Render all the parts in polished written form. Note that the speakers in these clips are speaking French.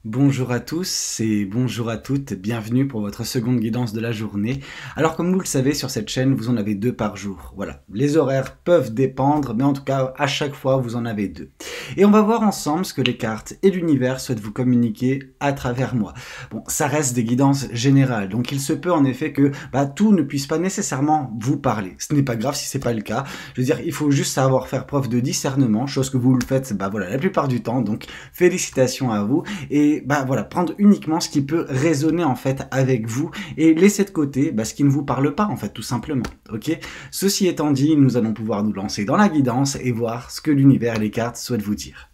Bonjour à tous et bonjour à toutes, bienvenue pour votre seconde guidance de la journée. Alors comme vous le savez, sur cette chaîne, vous en avez deux par jour. Voilà, les horaires peuvent dépendre, mais en tout cas, à chaque fois, vous en avez deux. Et on va voir ensemble ce que les cartes et l'univers souhaitent vous communiquer à travers moi. Bon, ça reste des guidances générales, donc il se peut en effet que tout ne puisse pas nécessairement vous parler. Ce n'est pas grave si c'est pas le cas. Je veux dire, il faut juste savoir faire preuve de discernement, chose que vous le faites voilà, la plupart du temps, donc félicitations à vous. Et voilà, prendre uniquement ce qui peut résonner en fait avec vous et laisser de côté ce qui ne vous parle pas en fait, tout simplement. Ok. Ceci étant dit, nous allons pouvoir nous lancer dans la guidance et voir ce que l'univers et les cartes souhaitent vous dire.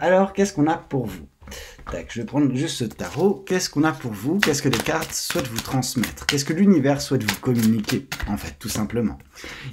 Alors, qu'est-ce qu'on a pour vous? Tac, je vais prendre juste ce tarot. Qu'est-ce qu'on a pour vous? Qu'est-ce que les cartes souhaitent vous transmettre? Qu'est-ce que l'univers souhaite vous communiquer? En fait, tout simplement.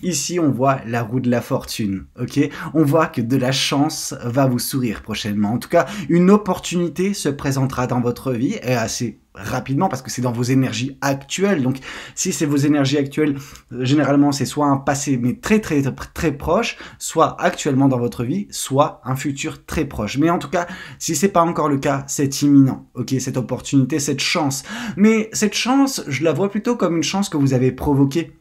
Ici, on voit la roue de la fortune, ok? On voit que de la chance va vous sourire prochainement. En tout cas, une opportunité se présentera dans votre vie, et assez rapidement, parce que c'est dans vos énergies actuelles. Donc, si c'est vos énergies actuelles, généralement, c'est soit un passé, mais très proche, soit actuellement dans votre vie, soit un futur très proche. Mais en tout cas, si c'est pas encore le cas, c'est imminent, ok? Cette opportunité, cette chance. Mais cette chance, je la vois plutôt comme une chance que vous avez provoquée.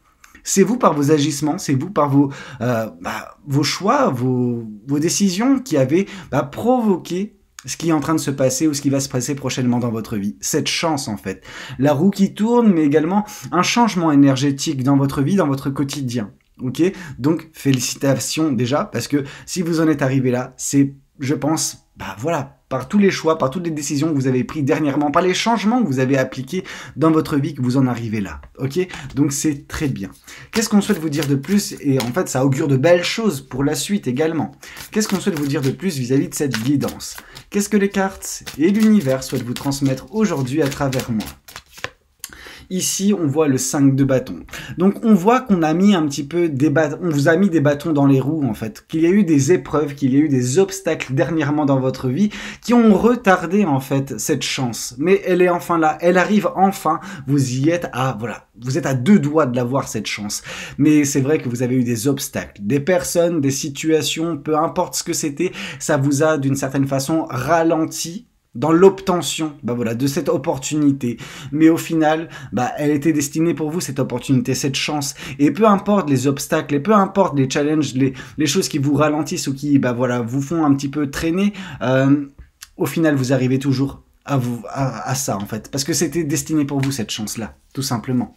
C'est vous par vos agissements, c'est vous par vos choix, vos décisions qui avez provoqué ce qui est en train de se passer ou ce qui va se passer prochainement dans votre vie. Cette chance, en fait. La roue qui tourne, mais également un changement énergétique dans votre vie, dans votre quotidien. Ok? Donc, félicitations déjà, parce que si vous en êtes arrivé là, c'est, je pense, voilà, par tous les choix, par toutes les décisions que vous avez prises dernièrement, par les changements que vous avez appliqués dans votre vie, que vous en arrivez là. Ok? Donc c'est très bien. Qu'est-ce qu'on souhaite vous dire de plus? Et en fait, ça augure de belles choses pour la suite également. Qu'est-ce qu'on souhaite vous dire de plus vis-à-vis de cette guidance? Qu'est-ce que les cartes et l'univers souhaitent vous transmettre aujourd'hui à travers moi? Ici, on voit le 5 de bâton. Donc, on voit qu'on a mis un petit peu on vous a mis des bâtons dans les roues, en fait. Qu'il y a eu des épreuves, qu'il y a eu des obstacles dernièrement dans votre vie qui ont retardé, en fait, cette chance. Mais elle est enfin là. Elle arrive enfin. Vous y êtes vous êtes à deux doigts de l'avoir, cette chance. Mais c'est vrai que vous avez eu des obstacles, des personnes, des situations, peu importe ce que c'était, ça vous a, d'une certaine façon, ralenti dans l'obtention de cette opportunité. Mais au final, elle était destinée pour vous, cette opportunité, cette chance. Et peu importe les obstacles, et peu importe les challenges, les choses qui vous ralentissent ou qui vous font un petit peu traîner, au final, vous arrivez toujours à ça, en fait. Parce que c'était destiné pour vous, cette chance-là, tout simplement.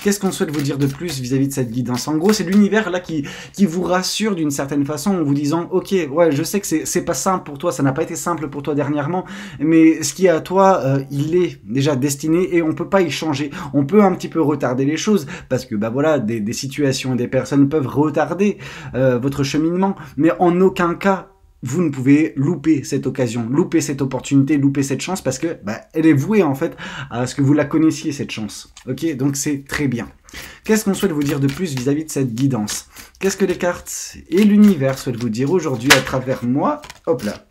Qu'est-ce qu'on souhaite vous dire de plus vis-à-vis de cette guidance? En gros, c'est l'univers là qui vous rassure d'une certaine façon en vous disant « Ok, ouais, je sais que c'est pas simple pour toi, ça n'a pas été simple pour toi dernièrement, mais ce qui est à toi, il est déjà destiné et on peut pas y changer. On peut un petit peu retarder les choses parce que des situations et des personnes peuvent retarder votre cheminement, mais en aucun cas vous ne pouvez louper cette occasion, louper cette opportunité, louper cette chance parce que elle est vouée en fait à ce que vous la connaissiez, cette chance. Ok, donc c'est très bien. Qu'est-ce qu'on souhaite vous dire de plus vis-à-vis de cette guidance? Qu'est-ce que les cartes et l'univers souhaitent vous dire aujourd'hui à travers moi? Hop là.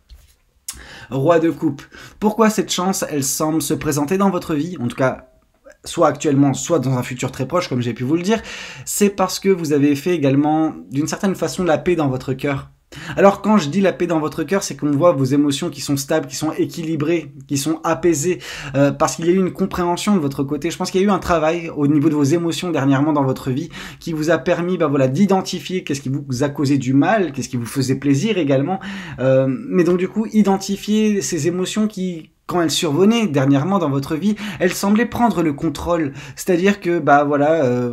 Roi de coupe. Pourquoi cette chance, elle semble se présenter dans votre vie? En tout cas, soit actuellement, soit dans un futur très proche, comme j'ai pu vous le dire. C'est parce que vous avez fait également, d'une certaine façon, la paix dans votre cœur. Alors quand je dis la paix dans votre cœur, c'est qu'on voit vos émotions qui sont stables, qui sont équilibrées, qui sont apaisées, parce qu'il y a eu une compréhension de votre côté. Je pense qu'il y a eu un travail au niveau de vos émotions dernièrement dans votre vie qui vous a permis d'identifier qu'est-ce qui vous a causé du mal, qu'est-ce qui vous faisait plaisir également. Mais donc du coup, identifier ces émotions qui, quand elles survenaient dernièrement dans votre vie, elles semblaient prendre le contrôle. C'est-à-dire que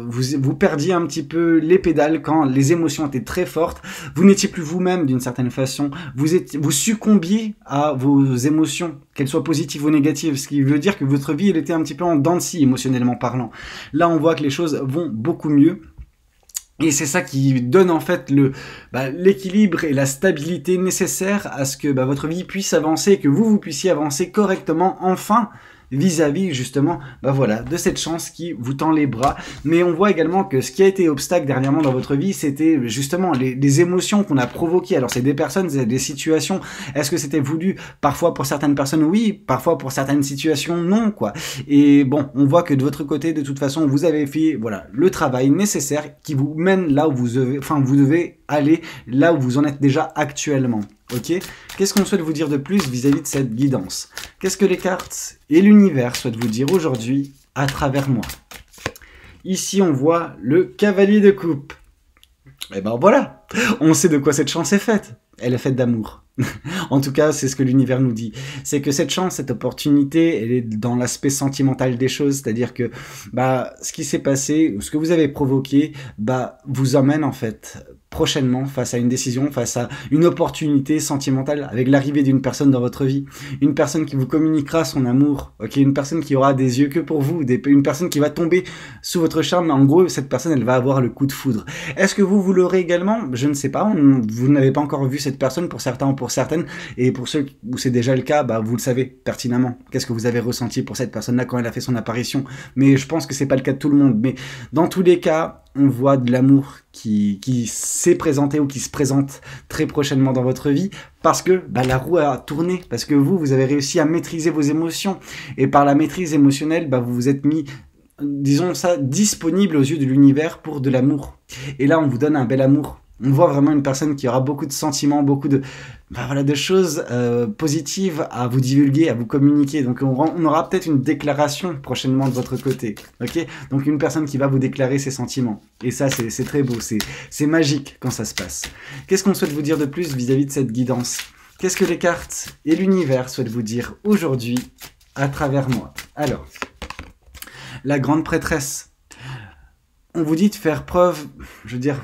vous perdiez un petit peu les pédales quand les émotions étaient très fortes. Vous n'étiez plus vous-même d'une certaine façon. Vous succombiez à vos émotions, qu'elles soient positives ou négatives. Ce qui veut dire que votre vie, elle était un petit peu en dents de scie, émotionnellement parlant. Là, on voit que les choses vont beaucoup mieux. Et c'est ça qui donne en fait l'équilibre et la stabilité nécessaires à ce que votre vie puisse avancer et que vous puissiez avancer correctement enfin vis-à-vis justement de cette chance qui vous tend les bras. Mais on voit également que ce qui a été obstacle dernièrement dans votre vie, c'était justement les émotions qu'on a provoquées. Alors c'est des personnes, c'est des situations. Est-ce que c'était voulu? Parfois pour certaines personnes oui, parfois pour certaines situations non, quoi. Et bon, on voit que de votre côté, de toute façon, vous avez fait le travail nécessaire qui vous mène là où vous devez aller, là où vous en êtes déjà actuellement. Ok? Qu'est-ce qu'on souhaite vous dire de plus vis-à-vis de cette guidance? Qu'est-ce que les cartes et l'univers souhaitent vous dire aujourd'hui à travers moi? Ici, on voit le cavalier de coupe. Et ben voilà, on sait de quoi cette chance est faite. Elle est faite d'amour. En tout cas, c'est ce que l'univers nous dit. C'est que cette chance, cette opportunité, elle est dans l'aspect sentimental des choses. C'est-à-dire que ce qui s'est passé, ce que vous avez provoqué, vous emmène en fait prochainement face à une décision, face à une opportunité sentimentale avec l'arrivée d'une personne dans votre vie. Une personne qui vous communiquera son amour, ok, une personne qui aura des yeux que pour vous, une personne qui va tomber sous votre charme. En gros, cette personne, elle va avoir le coup de foudre. Est-ce que vous l'aurez également? Je ne sais pas. Vous n'avez pas encore vu cette personne pour certains ou pour certaines. Et pour ceux où c'est déjà le cas, vous le savez pertinemment. Qu'est-ce que vous avez ressenti pour cette personne-là quand elle a fait son apparition? Mais je pense que c'est pas le cas de tout le monde. Mais dans tous les cas, on voit de l'amour qui s'est présenté ou qui se présente très prochainement dans votre vie parce que la roue a tourné, parce que vous avez réussi à maîtriser vos émotions et par la maîtrise émotionnelle, vous vous êtes mis, disons ça, disponible aux yeux de l'univers pour de l'amour. Et là, on vous donne un bel amour. On voit vraiment une personne qui aura beaucoup de sentiments, beaucoup de, de choses positives à vous divulguer, à vous communiquer. Donc on aura peut-être une déclaration prochainement de votre côté. Ok? Donc une personne qui va vous déclarer ses sentiments. Et ça, c'est très beau, c'est magique quand ça se passe. Qu'est-ce qu'on souhaite vous dire de plus vis-à-vis de cette guidance? Qu'est-ce que les cartes et l'univers souhaitent vous dire aujourd'hui à travers moi? Alors, la grande prêtresse. On vous dit de faire preuve, je veux dire,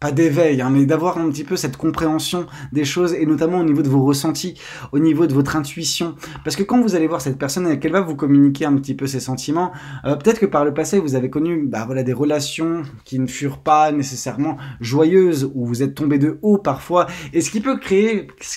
pas d'éveil, mais d'avoir un petit peu cette compréhension des choses, et notamment au niveau de vos ressentis, au niveau de votre intuition. Parce que quand vous allez voir cette personne, qu'elle va vous communiquer un petit peu ses sentiments, peut-être que par le passé, vous avez connu des relations qui ne furent pas nécessairement joyeuses, où vous êtes tombé de haut parfois, et ce qui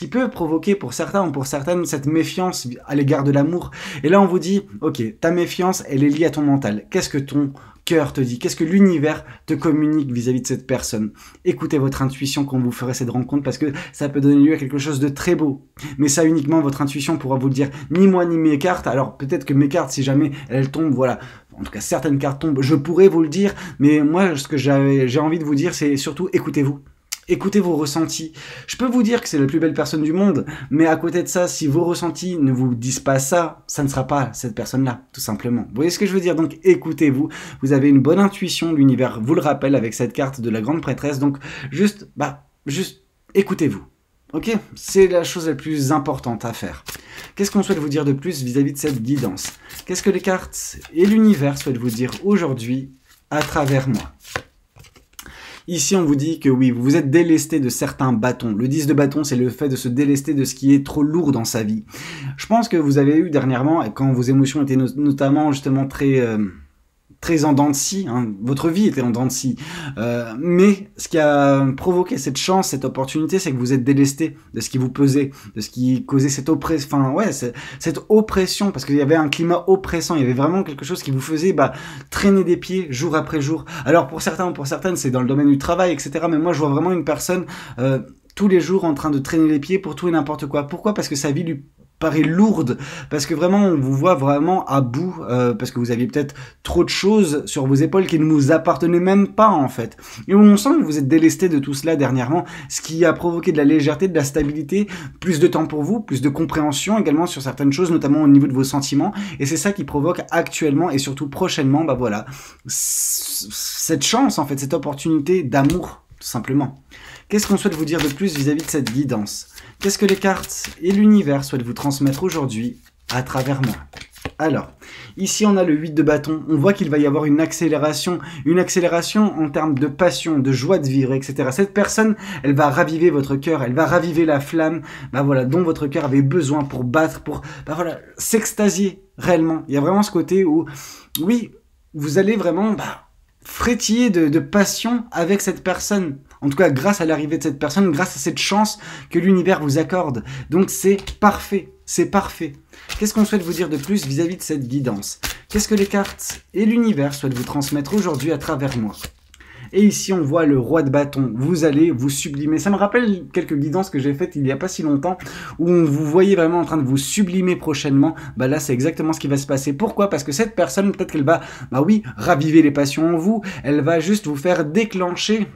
peut provoquer pour certains ou pour certaines cette méfiance à l'égard de l'amour. Et là, on vous dit, ok, ta méfiance, elle est liée à ton mental. Qu'est-ce que ton cœur te dit? Qu'est-ce que l'univers te communique vis-à-vis de cette personne? Écoutez votre intuition quand vous ferez cette rencontre, parce que ça peut donner lieu à quelque chose de très beau. Mais ça, uniquement votre intuition pourra vous le dire. Ni moi, ni mes cartes. Alors peut-être que mes cartes, si jamais elles tombent, voilà. En tout cas, certaines cartes tombent, je pourrais vous le dire. Mais moi, ce que j'ai envie de vous dire, c'est surtout écoutez-vous. Écoutez vos ressentis. Je peux vous dire que c'est la plus belle personne du monde, mais à côté de ça, si vos ressentis ne vous disent pas ça, ça ne sera pas cette personne-là, tout simplement. Vous voyez ce que je veux dire? Donc écoutez-vous, vous avez une bonne intuition, l'univers vous le rappelle avec cette carte de la grande prêtresse, donc juste écoutez-vous. Ok? C'est la chose la plus importante à faire. Qu'est-ce qu'on souhaite vous dire de plus vis-à-vis de cette guidance? Qu'est-ce que les cartes et l'univers souhaitent vous dire aujourd'hui à travers moi? Ici, on vous dit que oui, vous vous êtes délesté de certains bâtons. Le 10 de bâton, c'est le fait de se délester de ce qui est trop lourd dans sa vie. Je pense que vous avez eu dernièrement, quand vos émotions étaient notamment justement très en dents de scie, votre vie était en dents de scie. Mais ce qui a provoqué cette chance, cette opportunité, c'est que vous êtes délesté de ce qui vous pesait, de ce qui causait cette oppression, cette oppression, parce qu'il y avait un climat oppressant, il y avait vraiment quelque chose qui vous faisait traîner des pieds jour après jour. Alors pour certains ou pour certaines, c'est dans le domaine du travail, etc. Mais moi, je vois vraiment une personne tous les jours en train de traîner les pieds pour tout et n'importe quoi. Pourquoi? Parce que sa vie lui paraît lourde, parce que vraiment on vous voit vraiment à bout, parce que vous aviez peut-être trop de choses sur vos épaules qui ne vous appartenaient même pas en fait, et on sent que vous êtes délesté de tout cela dernièrement, ce qui a provoqué de la légèreté, de la stabilité, plus de temps pour vous, plus de compréhension également sur certaines choses, notamment au niveau de vos sentiments, et c'est ça qui provoque actuellement et surtout prochainement, cette chance en fait, cette opportunité d'amour, tout simplement. Qu'est-ce qu'on souhaite vous dire de plus vis-à-vis de cette guidance? Qu'est-ce que les cartes et l'univers souhaitent vous transmettre aujourd'hui à travers moi? Alors, ici on a le 8 de bâton, on voit qu'il va y avoir une accélération en termes de passion, de joie de vivre, etc. Cette personne, elle va raviver votre cœur, elle va raviver la flamme, dont votre cœur avait besoin pour battre, pour, s'extasier réellement. Il y a vraiment ce côté où, oui, vous allez vraiment, frétiller de passion avec cette personne. En tout cas, grâce à l'arrivée de cette personne, grâce à cette chance que l'univers vous accorde. Donc c'est parfait, c'est parfait. Qu'est-ce qu'on souhaite vous dire de plus vis-à-vis de cette guidance? Qu'est-ce que les cartes et l'univers souhaitent vous transmettre aujourd'hui à travers moi? Et ici, on voit le roi de bâton. Vous allez vous sublimer. Ça me rappelle quelques guidances que j'ai faites il n'y a pas si longtemps, où vous voyez vraiment en train de vous sublimer prochainement. Là, c'est exactement ce qui va se passer. Pourquoi? Parce que cette personne, peut-être qu'elle va, raviver les passions en vous. Elle va juste vous faire déclencher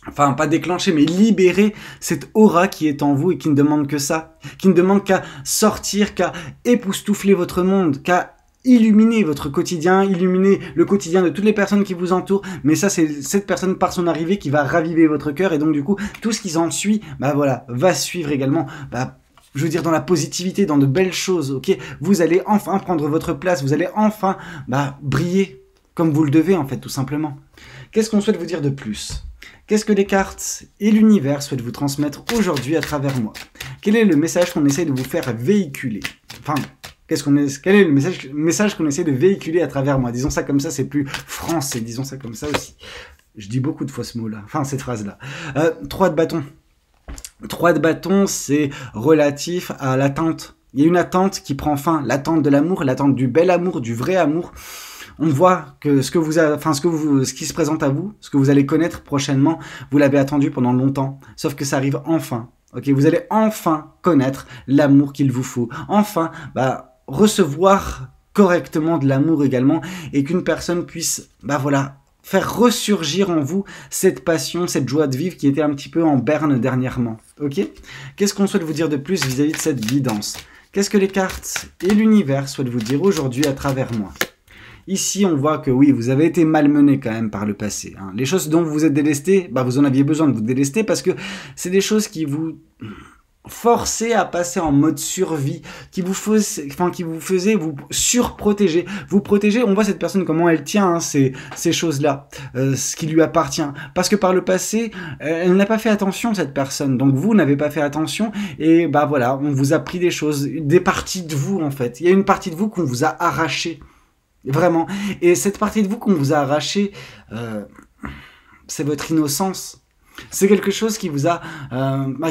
enfin pas déclencher, mais libérer cette aura qui est en vous et qui ne demande que ça, qui ne demande qu'à sortir, qu'à époustoufler votre monde, qu'à illuminer votre quotidien, illuminer le quotidien de toutes les personnes qui vous entourent, mais ça c'est cette personne par son arrivée qui va raviver votre cœur, et donc du coup tout ce qui s'en suit, bah voilà, va suivre également, je veux dire dans la positivité, dans de belles choses, ok. Vous allez enfin prendre votre place, vous allez enfin briller comme vous le devez en fait, tout simplement. Qu'est-ce qu'on souhaite vous dire de plus ? Qu'est-ce que les cartes et l'univers souhaitent vous transmettre aujourd'hui à travers moi? Quel est le message qu'on essaie de vous faire véhiculer? Enfin, quel est le message qu'on essaie de véhiculer à travers moi? Disons ça comme ça, c'est plus français, disons ça comme ça aussi. Je dis beaucoup de fois ce mot-là, enfin cette phrase-là. 3 de bâton. 3 de bâton, c'est relatif à l'attente. Il y a une attente qui prend fin, l'attente de l'amour, l'attente du bel amour, du vrai amour. On voit que ce qui se présente à vous, ce que vous allez connaître prochainement, vous l'avez attendu pendant longtemps, sauf que ça arrive enfin. Ok, vous allez enfin connaître l'amour qu'il vous faut, enfin recevoir correctement de l'amour également, et qu'une personne puisse faire ressurgir en vous cette passion, cette joie de vivre qui était un petit peu en berne dernièrement. Ok, qu'est-ce qu'on souhaite vous dire de plus vis-à-vis de cette guidance? Qu'est-ce que les cartes et l'univers souhaitent vous dire aujourd'hui à travers moi? Ici, on voit que oui, vous avez été malmené quand même par le passé. Hein. Les choses dont vous vous êtes délesté, vous en aviez besoin de vous délester parce que c'est des choses qui vous forçaient à passer en mode survie, qui vous faisaient vous surprotéger. Vous protéger, on voit cette personne comment elle tient ces choses-là, ce qui lui appartient. Parce que par le passé, elle n'a pas fait attention, cette personne. Donc vous n'avez pas fait attention et voilà, on vous a pris des choses, des parties de vous en fait. Il y a une partie de vous qu'on vous a arrachée. Vraiment. Et cette partie de vous qu'on vous a arrachée, c'est votre innocence. C'est quelque chose qui vous a,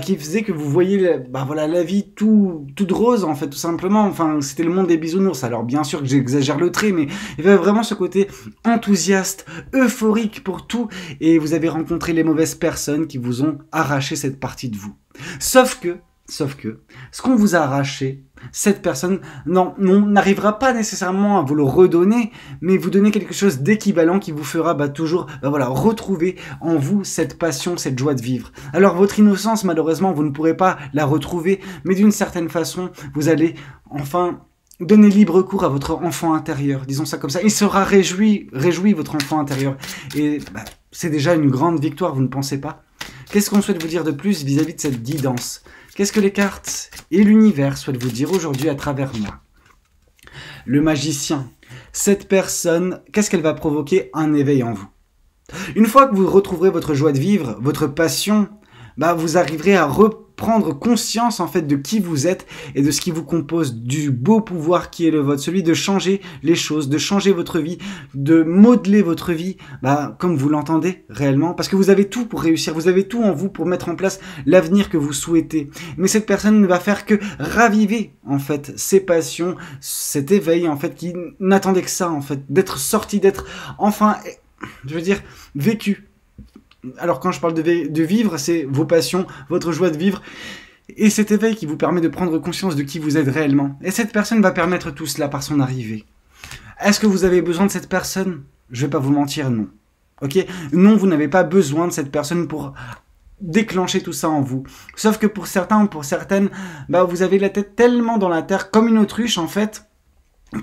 qui faisait que vous voyez, la vie toute rose en fait, tout simplement. Enfin, c'était le monde des bisounours. Alors bien sûr que j'exagère le trait, mais il y avait vraiment ce côté enthousiaste, euphorique pour tout. Et vous avez rencontré les mauvaises personnes qui vous ont arraché cette partie de vous. Sauf que, ce qu'on vous a arraché, cette personne n'arrivera pas nécessairement à vous le redonner, mais vous donner quelque chose d'équivalent qui vous fera toujours retrouver en vous cette passion, cette joie de vivre. Alors votre innocence, malheureusement, vous ne pourrez pas la retrouver, mais d'une certaine façon, vous allez enfin donner libre cours à votre enfant intérieur, disons ça comme ça. Il sera réjoui votre enfant intérieur. Et c'est déjà une grande victoire, vous ne pensez pas? Qu'est-ce qu'on souhaite vous dire de plus vis-à-vis de cette guidance? Qu'est-ce que les cartes et l'univers souhaitent vous dire aujourd'hui à travers moi? Le magicien. Cette personne, qu'est-ce qu'elle va provoquer? Un éveil en vous. Une fois que vous retrouverez votre joie de vivre, votre passion, vous arriverez à reprendre conscience en fait de qui vous êtes et de ce qui vous compose, du beau pouvoir qui est le vôtre, celui de changer les choses, de changer votre vie, de modeler votre vie comme vous l'entendez réellement, parce que vous avez tout pour réussir, vous avez tout en vous pour mettre en place l'avenir que vous souhaitez. Mais cette personne ne va faire que raviver en fait ses passions, cet éveil en fait qui n'attendait que ça en fait, d'être sorti, d'être enfin, je veux dire, vécu. Alors quand je parle de vivre, c'est vos passions, votre joie de vivre, et cet éveil qui vous permet de prendre conscience de qui vous êtes réellement. Et cette personne va permettre tout cela par son arrivée. Est-ce que vous avez besoin de cette personne? Je vais pas vous mentir, non. Ok? Non, vous n'avez pas besoin de cette personne pour déclencher tout ça en vous. Sauf que pour certains ou pour certaines, vous avez la tête tellement dans la terre, comme une autruche en fait,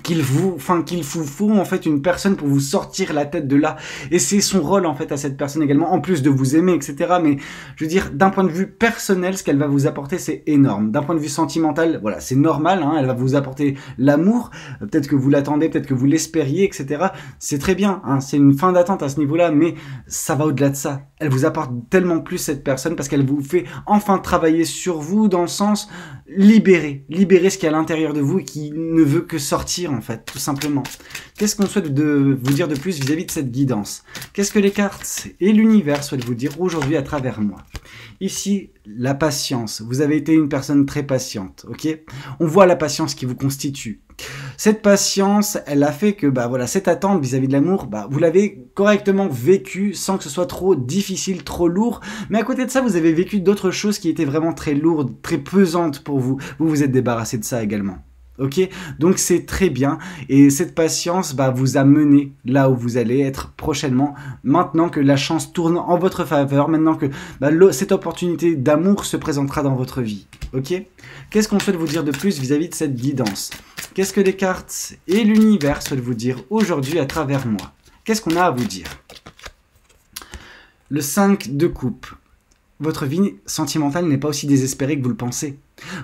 qu'il vous faut en fait une personne pour vous sortir la tête de là, et c'est son rôle en fait à cette personne également, en plus de vous aimer, etc. Mais je veux dire, d'un point de vue personnel, ce qu'elle va vous apporter, c'est énorme. D'un point de vue sentimental, voilà, c'est normal, hein, elle va vous apporter l'amour, peut-être que vous l'attendez, peut-être que vous l'espériez, etc. C'est très bien, hein, c'est une fin d'attente à ce niveau-là, mais ça va au-delà de ça. Elle vous apporte tellement plus, cette personne, parce qu'elle vous fait enfin travailler sur vous, dans le sens libérer ce qui est à l'intérieur de vous et qui ne veut que sortir en fait, tout simplement. Qu'est-ce qu'on souhaite vous dire de plus vis-à-vis de cette guidance? Qu'est-ce que les cartes et l'univers souhaitent vous dire aujourd'hui à travers moi? Ici, la patience. Vous avez été une personne très patiente, ok? On voit la patience qui vous constitue. Cette patience, elle a fait que cette attente vis-à-vis de l'amour, vous l'avez correctement vécu sans que ce soit trop difficile, trop lourd. Mais à côté de ça, vous avez vécu d'autres choses qui étaient vraiment très lourdes, très pesantes pour vous. Vous vous êtes débarrassé de ça également. Ok, donc c'est très bien et cette patience vous a mené là où vous allez être prochainement, maintenant que la chance tourne en votre faveur, maintenant que cette opportunité d'amour se présentera dans votre vie. Ok, qu'est-ce qu'on souhaite vous dire de plus vis-à-vis de cette guidance? Qu'est-ce que les cartes et l'univers souhaitent vous dire aujourd'hui à travers moi? Qu'est-ce qu'on a à vous dire? Le 5 de coupe. Votre vie sentimentale n'est pas aussi désespérée que vous le pensez.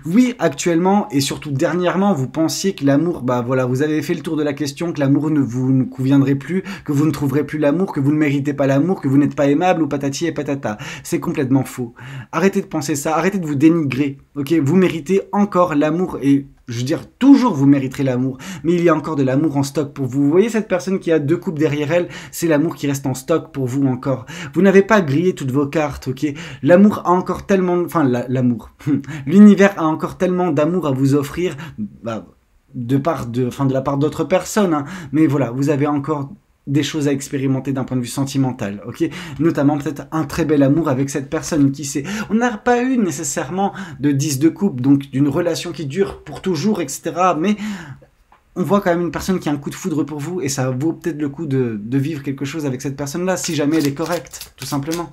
Oui, actuellement et surtout dernièrement, vous pensiez que l'amour, vous avez fait le tour de la question, que l'amour ne vous conviendrait plus, que vous ne trouverez plus l'amour, que vous ne méritez pas l'amour, que vous n'êtes pas aimable ou patati et patata. C'est complètement faux. Arrêtez de penser ça, arrêtez de vous dénigrer. Ok, vous méritez encore l'amour et je veux dire, toujours vous mériterez l'amour, mais il y a encore de l'amour en stock pour vous. Vous voyez cette personne qui a 2 coupes derrière elle, c'est l'amour qui reste en stock pour vous encore. Vous n'avez pas grillé toutes vos cartes, ok? L'amour a encore tellement... Enfin, l'amour. L'univers a encore tellement d'amour à vous offrir, de la part d'autres personnes, hein. Mais voilà, vous avez encore des choses à expérimenter d'un point de vue sentimental, ok? Notamment peut-être un très bel amour avec cette personne, qui sait. On n'a pas eu nécessairement de 10 de coupe, donc d'une relation qui dure pour toujours, etc. Mais on voit quand même une personne qui a un coup de foudre pour vous, et ça vaut peut-être le coup de vivre quelque chose avec cette personne-là, si jamais elle est correcte, tout simplement.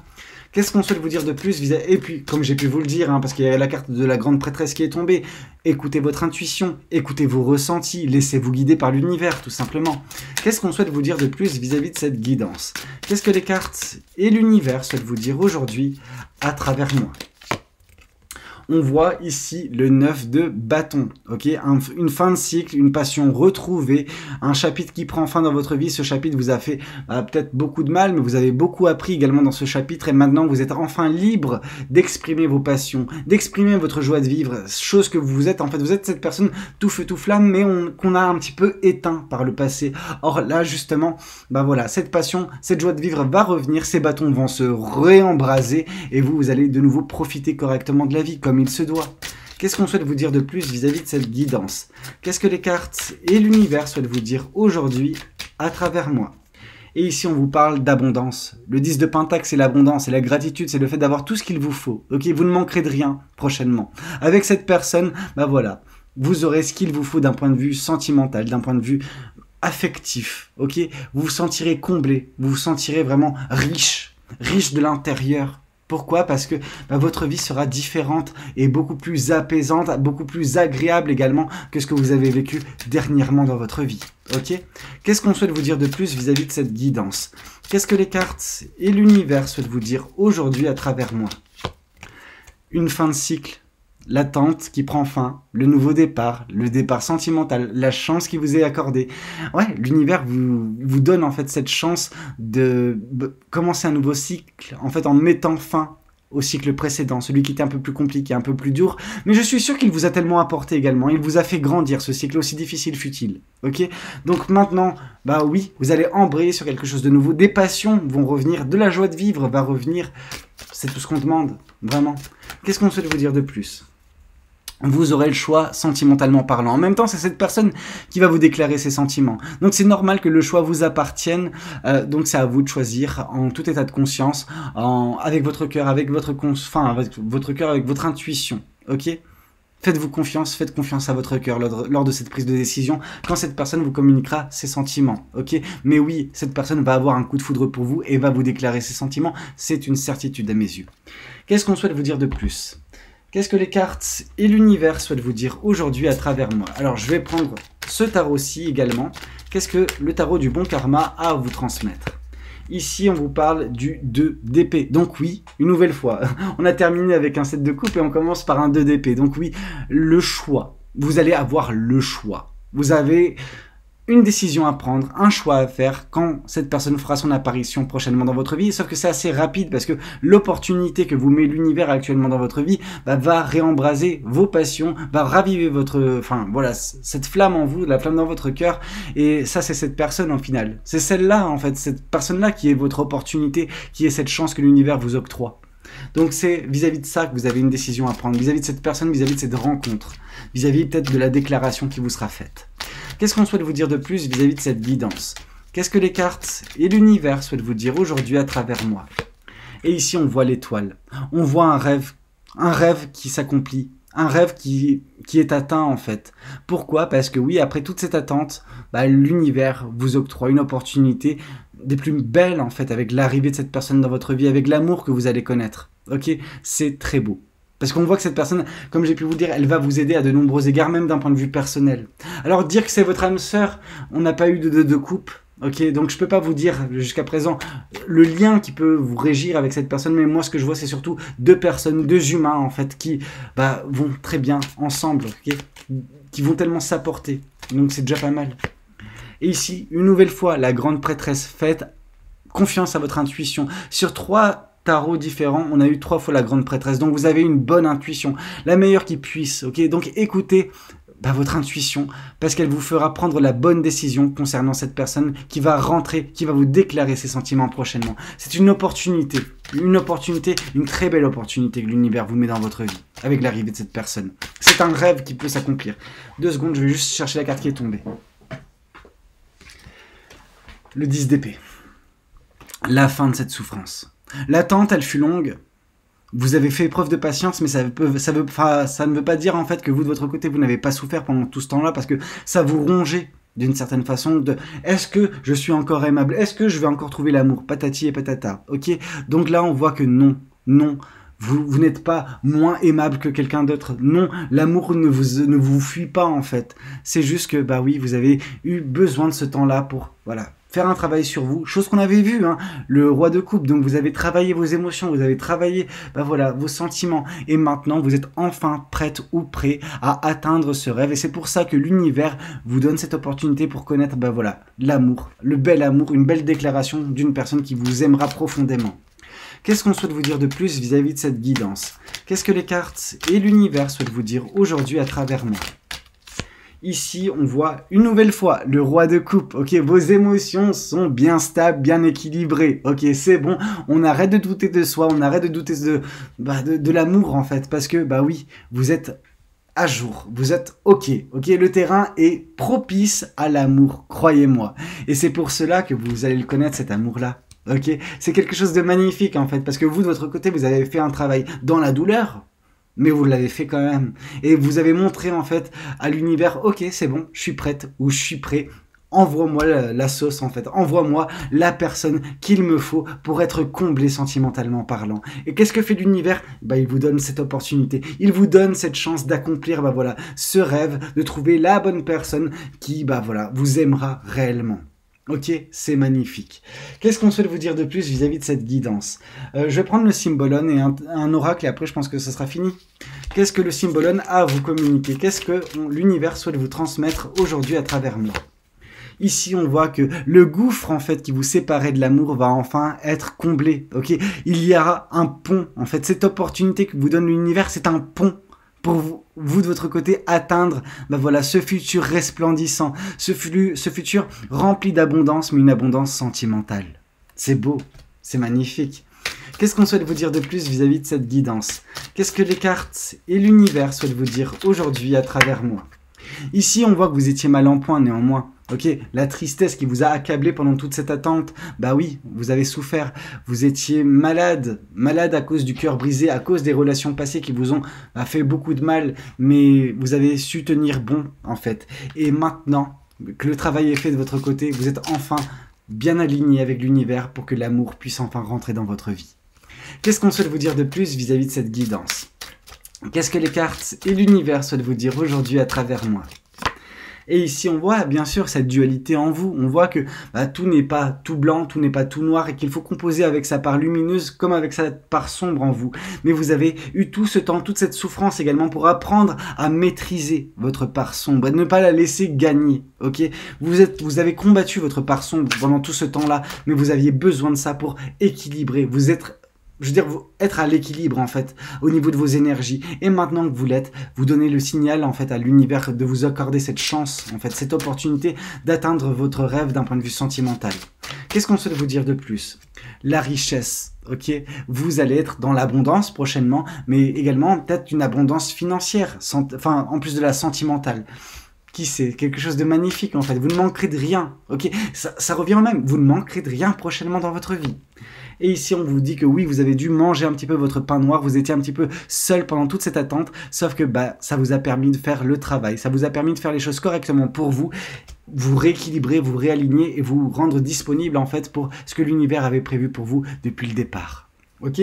Qu'est-ce qu'on souhaite vous dire de plus? Et puis, comme j'ai pu vous le dire, parce qu'il y a la carte de la grande prêtresse qui est tombée, écoutez votre intuition, écoutez vos ressentis, laissez-vous guider par l'univers, tout simplement. Qu'est-ce qu'on souhaite vous dire de plus vis-à-vis de cette guidance? Qu'est-ce que les cartes et l'univers souhaitent vous dire aujourd'hui à travers moi? On voit ici le 9 de bâton, ok, une fin de cycle, une passion retrouvée, un chapitre qui prend fin dans votre vie. Ce chapitre vous a fait peut-être beaucoup de mal, mais vous avez beaucoup appris également dans ce chapitre, et maintenant vous êtes enfin libre d'exprimer vos passions, d'exprimer votre joie de vivre, chose que vous êtes, en fait vous êtes cette personne tout feu tout flamme, mais qu'on a un petit peu éteint par le passé. Or là justement, voilà, cette passion, cette joie de vivre va revenir, ces bâtons vont se réembraser, et vous allez de nouveau profiter correctement de la vie, comme il se doit. Qu'est-ce qu'on souhaite vous dire de plus vis-à-vis de cette guidance? Qu'est-ce que les cartes et l'univers souhaitent vous dire aujourd'hui à travers moi? Et ici, on vous parle d'abondance. Le 10 de Pentacle, c'est l'abondance, c'est la gratitude, c'est le fait d'avoir tout ce qu'il vous faut. Ok, vous ne manquerez de rien prochainement. Avec cette personne, voilà, vous aurez ce qu'il vous faut d'un point de vue sentimental, d'un point de vue affectif. Ok, vous vous sentirez comblé, vous vous sentirez vraiment riche de l'intérieur. Pourquoi? Parce que votre vie sera différente et beaucoup plus apaisante, beaucoup plus agréable également que ce que vous avez vécu dernièrement dans votre vie. Ok? Qu'est-ce qu'on souhaite vous dire de plus vis-à-vis de cette guidance? Qu'est-ce que les cartes et l'univers souhaitent vous dire aujourd'hui à travers moi? Une fin de cycle, l'attente qui prend fin, le nouveau départ, le départ sentimental, la chance qui vous est accordée. Ouais, l'univers vous donne en fait cette chance de commencer un nouveau cycle, en fait en mettant fin au cycle précédent, celui qui était un peu plus compliqué, un peu plus dur, mais je suis sûr qu'il vous a tellement apporté également, il vous a fait grandir, ce cycle aussi difficile fut-il, ok? Donc maintenant, oui, vous allez embrayer sur quelque chose de nouveau, des passions vont revenir, de la joie de vivre va revenir, c'est tout ce qu'on demande, vraiment. Qu'est-ce qu'on souhaite vous dire de plus? Vous aurez le choix sentimentalement parlant. En même temps, c'est cette personne qui va vous déclarer ses sentiments. Donc c'est normal que le choix vous appartienne. Donc c'est à vous de choisir en tout état de conscience, avec votre cœur, avec votre cœur, avec votre intuition. Ok? Faites-vous confiance, faites confiance à votre cœur lors de cette prise de décision, quand cette personne vous communiquera ses sentiments, ok? Mais oui, cette personne va avoir un coup de foudre pour vous et va vous déclarer ses sentiments, c'est une certitude à mes yeux. Qu'est-ce qu'on souhaite vous dire de plus? Qu'est-ce que les cartes et l'univers souhaitent vous dire aujourd'hui à travers moi? Alors, je vais prendre ce tarot-ci également. Qu'est-ce que le tarot du bon karma a à vous transmettre? Ici, on vous parle du 2 d'épée. Donc oui, une nouvelle fois, on a terminé avec un 7 de coupe et on commence par un 2 d'épée. Donc oui, le choix. Vous allez avoir le choix. Vous avez une décision à prendre, un choix à faire quand cette personne fera son apparition prochainement dans votre vie, sauf que c'est assez rapide parce que l'opportunité que vous met l'univers actuellement dans votre vie va réembraser vos passions, va raviver cette flamme en vous, la flamme dans votre cœur, et ça c'est cette personne en final. C'est celle-là en fait, cette personne-là qui est votre opportunité, qui est cette chance que l'univers vous octroie. Donc c'est vis-à-vis de ça que vous avez une décision à prendre, vis-à-vis de cette personne, vis-à-vis de cette rencontre, vis-à-vis peut-être de la déclaration qui vous sera faite. Qu'est-ce qu'on souhaite vous dire de plus vis-à-vis de cette guidance? Qu'est-ce que les cartes et l'univers souhaitent vous dire aujourd'hui à travers moi? Et ici on voit l'étoile, on voit un rêve qui s'accomplit, un rêve qui est atteint en fait. Pourquoi? Parce que oui, après toute cette attente, l'univers vous octroie une opportunité des plus belles en fait, avec l'arrivée de cette personne dans votre vie, avec l'amour que vous allez connaître. Ok, c'est très beau. Parce qu'on voit que cette personne, comme j'ai pu vous dire, elle va vous aider à de nombreux égards, même d'un point de vue personnel. Alors dire que c'est votre âme sœur, on n'a pas eu de couple. Ok, donc je peux pas vous dire jusqu'à présent le lien qui peut vous régir avec cette personne, mais moi ce que je vois c'est surtout deux personnes, deux humains en fait qui vont très bien ensemble, okay, qui vont tellement s'apporter, donc c'est déjà pas mal. Et ici, une nouvelle fois, la grande prêtresse, faites confiance à votre intuition. Sur 3 tarots différents, on a eu 3 fois la grande prêtresse, donc vous avez une bonne intuition, la meilleure qui puisse, ok, donc écoutez votre intuition, parce qu'elle vous fera prendre la bonne décision concernant cette personne qui va rentrer, qui va vous déclarer ses sentiments prochainement. C'est une opportunité, une très belle opportunité que l'univers vous met dans votre vie, avec l'arrivée de cette personne. C'est un rêve qui peut s'accomplir. 2 secondes, je vais juste chercher la carte qui est tombée. Le 10 d'épée. La fin de cette souffrance. L'attente, elle fut longue. Vous avez fait preuve de patience, mais ça ne veut pas dire en fait que vous de votre côté vous n'avez pas souffert pendant tout ce temps-là, parce que ça vous rongeait d'une certaine façon de est-ce que je suis encore aimable, est-ce que je vais encore trouver l'amour, patati et patata, ok. Donc là on voit que non, vous n'êtes pas moins aimable que quelqu'un d'autre, non, l'amour ne vous fuit pas en fait, c'est juste que oui vous avez eu besoin de ce temps-là pour faire un travail sur vous, chose qu'on avait vu, le roi de coupe, donc vous avez travaillé vos émotions, vous avez travaillé vos sentiments, et maintenant vous êtes enfin prête ou prêt à atteindre ce rêve, et c'est pour ça que l'univers vous donne cette opportunité pour connaître l'amour, le bel amour, une belle déclaration d'une personne qui vous aimera profondément. Qu'est-ce qu'on souhaite vous dire de plus vis-à-vis de cette guidance? Qu'est-ce que les cartes et l'univers souhaitent vous dire aujourd'hui à travers moi? Ici, on voit une nouvelle fois le roi de coupe. Ok, vos émotions sont bien stables, bien équilibrées. Ok, c'est bon. On arrête de douter de soi, on arrête de douter de l'amour en fait, parce que oui, vous êtes à jour, vous êtes ok. Le terrain est propice à l'amour, croyez-moi. Et c'est pour cela que vous allez le connaître, cet amour-là. Ok, c'est quelque chose de magnifique en fait, parce que vous de votre côté, vous avez fait un travail dans la douleur. Mais vous l'avez fait quand même. Et vous avez montré en fait à l'univers, ok c'est bon, je suis prête ou je suis prêt. Envoie-moi la sauce en fait. Envoie-moi la personne qu'il me faut pour être comblé sentimentalement parlant. Et qu'est-ce que fait l'univers? Il vous donne cette opportunité. Il vous donne cette chance d'accomplir ce rêve, de trouver la bonne personne qui vous aimera réellement. Ok, c'est magnifique. Qu'est-ce qu'on souhaite vous dire de plus vis-à-vis de cette guidance? Je vais prendre le Symbolon et un oracle et après je pense que ce sera fini. Qu'est-ce que le Symbolon a à vous communiquer? Qu'est-ce que l'univers souhaite vous transmettre aujourd'hui à travers moi? Ici, on voit que le gouffre en fait qui vous séparait de l'amour va enfin être comblé. Ok, il y aura un pont. En fait, cette opportunité que vous donne l'univers, c'est un pont pour vous de votre côté atteindre ce futur resplendissant, ce futur rempli d'abondance, mais une abondance sentimentale. C'est beau, c'est magnifique. Qu'est-ce qu'on souhaite vous dire de plus vis-à-vis de cette guidance? Qu'est-ce que les cartes et l'univers souhaitent vous dire aujourd'hui à travers moi? Ici, on voit que vous étiez mal en point néanmoins. Ok, la tristesse qui vous a accablé pendant toute cette attente, oui, vous avez souffert, vous étiez malade à cause du cœur brisé, à cause des relations passées qui vous ont fait beaucoup de mal, mais vous avez su tenir bon en fait. Et maintenant que le travail est fait de votre côté, vous êtes enfin bien aligné avec l'univers pour que l'amour puisse enfin rentrer dans votre vie. Qu'est-ce qu'on souhaite vous dire de plus vis-à-vis de cette guidance? Qu'est-ce que les cartes et l'univers souhaitent vous dire aujourd'hui à travers moi? Et ici, on voit bien sûr cette dualité en vous. On voit que tout n'est pas tout blanc, tout n'est pas tout noir et qu'il faut composer avec sa part lumineuse comme avec sa part sombre en vous. Mais vous avez eu tout ce temps, toute cette souffrance également pour apprendre à maîtriser votre part sombre et ne pas la laisser gagner. Ok, vous avez combattu votre part sombre pendant tout ce temps-là, mais vous aviez besoin de ça pour équilibrer. Être à l'équilibre en fait au niveau de vos énergies, et maintenant que vous l'êtes, vous donnez le signal en fait à l'univers de vous accorder cette chance en fait, cette opportunité d'atteindre votre rêve d'un point de vue sentimental. Qu'est-ce qu'on souhaite vous dire de plus? La richesse, ok, vous allez être dans l'abondance prochainement, mais également peut-être une abondance financière, en plus de la sentimentale. Qui sait? Quelque chose de magnifique en fait. Vous ne manquerez de rien. Ok, ça revient au même. Vous ne manquerez de rien prochainement dans votre vie. Et ici, on vous dit que oui, vous avez dû manger un petit peu votre pain noir, vous étiez un petit peu seul pendant toute cette attente, sauf que ça vous a permis de faire le travail, ça vous a permis de faire les choses correctement pour vous, vous rééquilibrer, vous réaligner et vous rendre disponible en fait pour ce que l'univers avait prévu pour vous depuis le départ. Ok?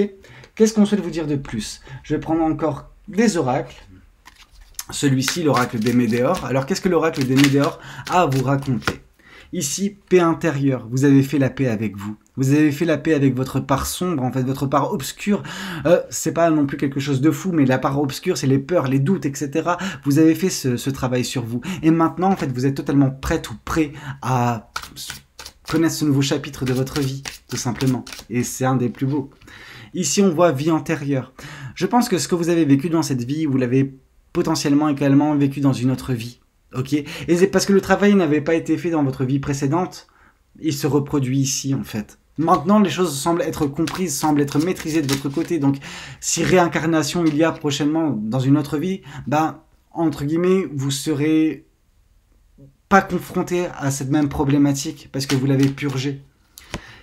Qu'est-ce qu'on souhaite vous dire de plus? Je vais prendre encore des oracles. Celui-ci, l'oracle des Médéors. Alors, qu'est-ce que l'oracle des Médéors a à vous raconter? Ici, paix intérieure. Vous avez fait la paix avec vous. Vous avez fait la paix avec votre part sombre, en fait, votre part obscure. C'est pas non plus quelque chose de fou, mais la part obscure, c'est les peurs, les doutes, etc. Vous avez fait ce travail sur vous. Et maintenant, en fait, vous êtes totalement prête ou prêt à connaître ce nouveau chapitre de votre vie, tout simplement. Et c'est un des plus beaux. Ici, on voit vie antérieure. Je pense que ce que vous avez vécu dans cette vie, vous l'avez potentiellement également vécu dans une autre vie. Ok, et c'est parce que le travail n'avait pas été fait dans votre vie précédente, il se reproduit ici en fait. Maintenant, les choses semblent être comprises, semblent être maîtrisées de votre côté. Donc, si réincarnation il y a prochainement dans une autre vie, entre guillemets, vous serez pas confronté à cette même problématique parce que vous l'avez purgé.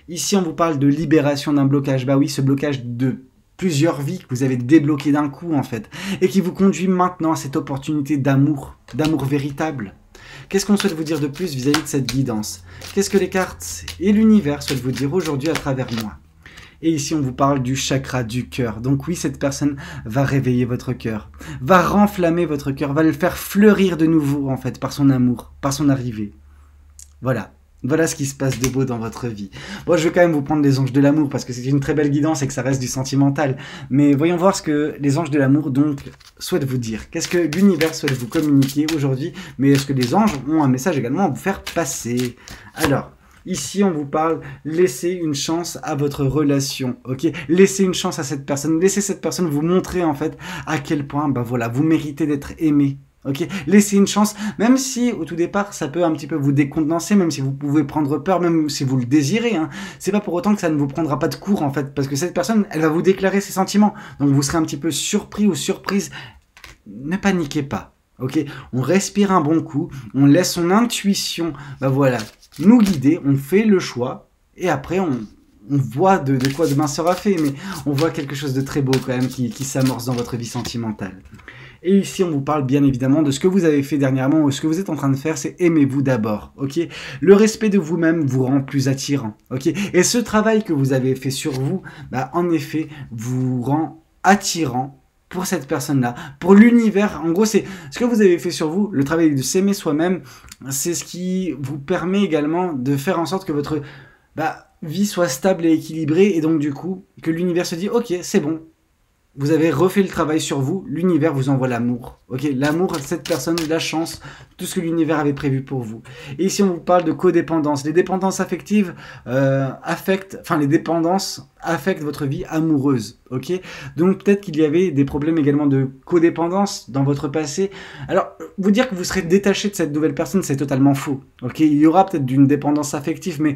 Ici, on vous parle de libération d'un blocage. Bah oui, ce blocage de plusieurs vies que vous avez débloquées d'un coup en fait, et qui vous conduit maintenant à cette opportunité d'amour véritable. Qu'est-ce qu'on souhaite vous dire de plus vis-à-vis de cette guidance? Qu'est-ce que les cartes et l'univers souhaitent vous dire aujourd'hui à travers moi? Et ici, on vous parle du chakra du cœur. Donc oui, cette personne va réveiller votre cœur, va renflammer votre cœur, va le faire fleurir de nouveau en fait, par son amour, par son arrivée. Voilà. Voilà ce qui se passe de beau dans votre vie. Bon, je vais quand même vous prendre les anges de l'amour parce que c'est une très belle guidance et que ça reste du sentimental. Mais voyons voir ce que les anges de l'amour donc souhaitent vous dire. Qu'est-ce que l'univers souhaite vous communiquer aujourd'hui? Mais est-ce que les anges ont un message également à vous faire passer? Alors, ici on vous parle, laissez une chance à votre relation, ok? Laissez une chance à cette personne, laissez cette personne vous montrer en fait à quel point, voilà, vous méritez d'être aimé. Ok, laissez une chance, même si au tout départ ça peut un petit peu vous décontenancer, même si vous pouvez prendre peur, même si vous le désirez, hein, c'est pas pour autant que ça ne vous prendra pas de court en fait, parce que cette personne, elle va vous déclarer ses sentiments, donc vous serez un petit peu surpris ou surprise. Ne paniquez pas, ok, on respire un bon coup, on laisse son intuition, voilà, nous guider, on fait le choix, et après on voit de quoi demain sera fait, mais on voit quelque chose de très beau quand même qui s'amorce dans votre vie sentimentale. Et ici, on vous parle bien évidemment de ce que vous avez fait dernièrement ou ce que vous êtes en train de faire, c'est aimez-vous d'abord, ok? Le respect de vous-même vous rend plus attirant, ok? Et ce travail que vous avez fait sur vous, en effet, vous rend attirant pour cette personne-là, pour l'univers. En gros, c'est ce que vous avez fait sur vous, le travail de s'aimer soi-même, c'est ce qui vous permet également de faire en sorte que votre vie soit stable et équilibrée, et donc du coup, que l'univers se dit, ok, c'est bon. Vous avez refait le travail sur vous, l'univers vous envoie l'amour. Ok, l'amour, cette personne, la chance, tout ce que l'univers avait prévu pour vous. Et ici, on vous parle de codépendance. Les dépendances affectives les dépendances affectent votre vie amoureuse. Ok, donc peut-être qu'il y avait des problèmes également de codépendance dans votre passé. Alors, vous dire que vous serez détaché de cette nouvelle personne, c'est totalement faux. Ok, il y aura peut-être d'une dépendance affective, mais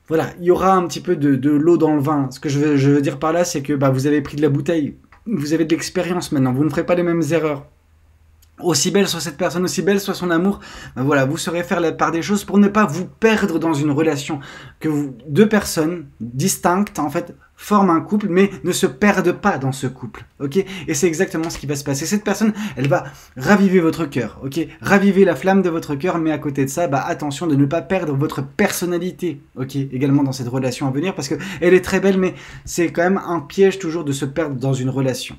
voilà, il y aura un petit peu de l'eau dans le vin. Ce que je veux dire par là, c'est que vous avez pris de la bouteille. Vous avez de l'expérience maintenant. Vous ne ferez pas les mêmes erreurs. Aussi belle soit cette personne, aussi belle soit son amour, voilà, vous saurez faire la part des choses pour ne pas vous perdre dans une relation. Que deux personnes distinctes, en fait, forment un couple, mais ne se perdent pas dans ce couple, ok? Et c'est exactement ce qui va se passer. Cette personne, elle va raviver votre cœur, ok? Raviver la flamme de votre cœur, mais à côté de ça, attention de ne pas perdre votre personnalité, ok? Également dans cette relation à venir, parce que elle est très belle, mais c'est quand même un piège toujours de se perdre dans une relation.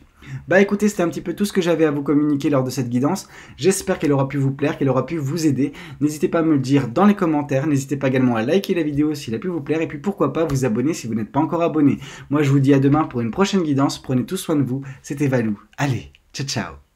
Écoutez, c'était un petit peu tout ce que j'avais à vous communiquer lors de cette guidance. J'espère qu'elle aura pu vous plaire, qu'elle aura pu vous aider. N'hésitez pas à me le dire dans les commentaires. N'hésitez pas également à liker la vidéo s'il a pu vous plaire. Et puis pourquoi pas vous abonner si vous n'êtes pas encore abonné. Moi, je vous dis à demain pour une prochaine guidance. Prenez tout soin de vous. C'était Valou. Allez, ciao ciao.